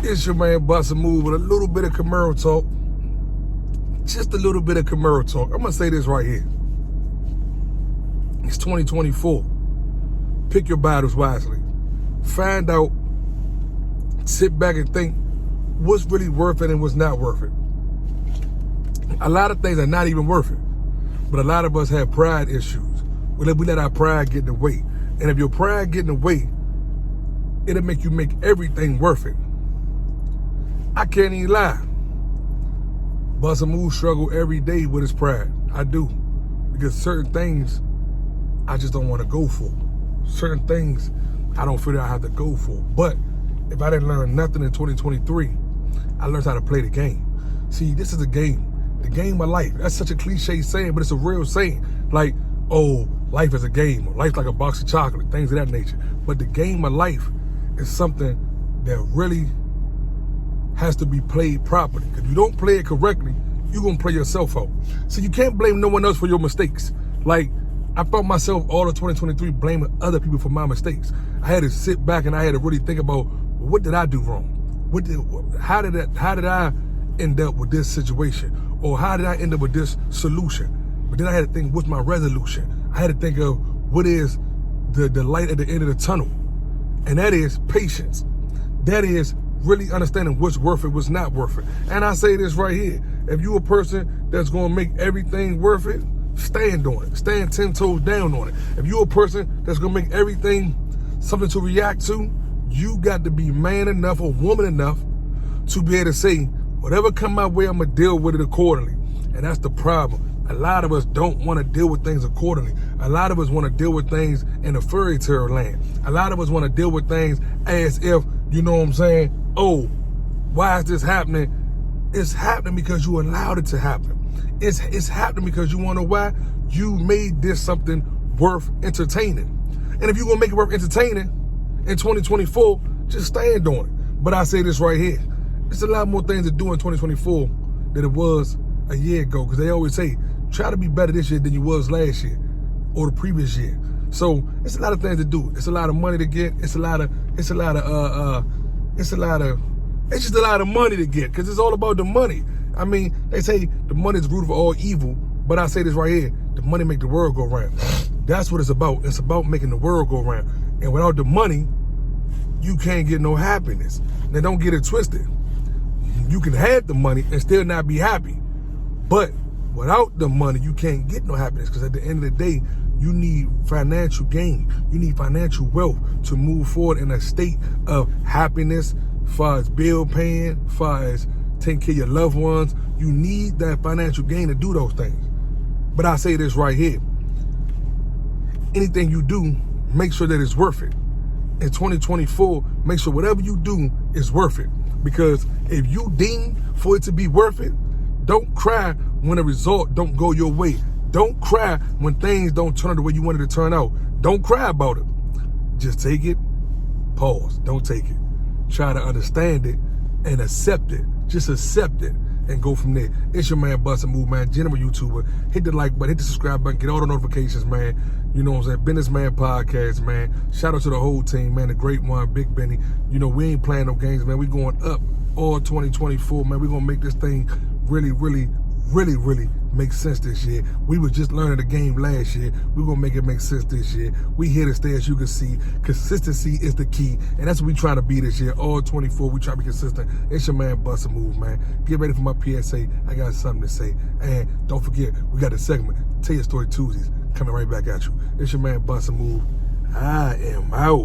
It's your man Bustamove with a little bit of Camaro talk. Just a little bit of Camaro talk. I'm going to say this right here. It's 2024. Pick your battles wisely. Find out, sit back and think what's really worth it and what's not worth it. A lot of things are not even worth it. But a lot of us have pride issues. We let our pride get in the way. And if your pride get in the way, it'll make you make everything worth it. I can't even lie. Bustamove struggle every day with his pride. I do. Because certain things I just don't want to go for. Certain things I don't feel that I have to go for. But if I didn't learn nothing in 2023, I learned how to play the game. See, this is a game. The game of life. That's such a cliche saying, but it's a real saying. Like, oh, life is a game. Or life's like a box of chocolate. Things of that nature. But the game of life is something that really has to be played properly. If you don't play it correctly, you're going to play yourself out. So you can't blame no one else for your mistakes. Like, I found myself all of 2023 blaming other people for my mistakes. I had to sit back and I had to really think about, what did I do wrong? How did I end up with this situation? Or how did I end up with this solution? But then I had to think, what's my resolution? I had to think of what is the light at the end of the tunnel. And that is patience. That is really understanding what's worth it, what's not worth it. And I say this right here. If you're a person that's going to make everything worth it, stand on it. Stand 10 toes down on it. If you're a person that's going to make everything something to react to, you got to be man enough or woman enough to be able to say, whatever come my way, I'm going to deal with it accordingly. And that's the problem. A lot of us don't want to deal with things accordingly. A lot of us want to deal with things in a fairy tale land. A lot of us want to deal with things as if, you know what I'm saying, oh, why is this happening? It's happening because you allowed it to happen. It's happening because you want to know why? You made this something worth entertaining. And if you're going to make it worth entertaining in 2024, just stand on it. But I say this right here. There's a lot more things to do in 2024 than it was a year ago. Because they always say, try to be better this year than you was last year or the previous year. So it's a lot of things to do. It's a lot of money to get. It's just a lot of money to get, because it's all about the money. I mean, they say the money is the root of all evil, but I say this right here, the money make the world go round. That's what it's about. It's about making the world go round. And without the money, you can't get no happiness. Now, don't get it twisted. You can have the money and still not be happy. But without the money, you can't get no happiness, because at the end of the day, you need financial gain. You need financial wealth to move forward in a state of happiness, far as bill paying, far as taking care of your loved ones. You need that financial gain to do those things. But I say this right here. Anything you do, make sure that it's worth it. In 2024, make sure whatever you do is worth it. Because if you deem for it to be worth it, don't cry when the result don't go your way. Don't cry when things don't turn out the way you wanted to turn out. Don't cry about it. Just take it, pause, don't take it. Try to understand it and accept it. Just accept it and go from there. It's your man Bustamove, man, general YouTuber. Hit the like button, hit the subscribe button, get all the notifications, man. You know what I'm saying? Businessman Podcast, man. Shout out to the whole team, man. The great one, Big Benny. You know, we ain't playing no games, man. We going up all 2024, man. We gonna make this thing really make sense this year. We was just learning the game last year. We're gonna make it make sense this year. We here to stay, as you can see. Consistency is the key, and that's what we trying to be this year. All 24, we try to be consistent. It's your man Bustamove, man. Get ready for my PSA. I got something to say. And don't forget, we got a segment, Tell Your Story Tuesdays, coming right back at you. It's your man Bustamove. I am out.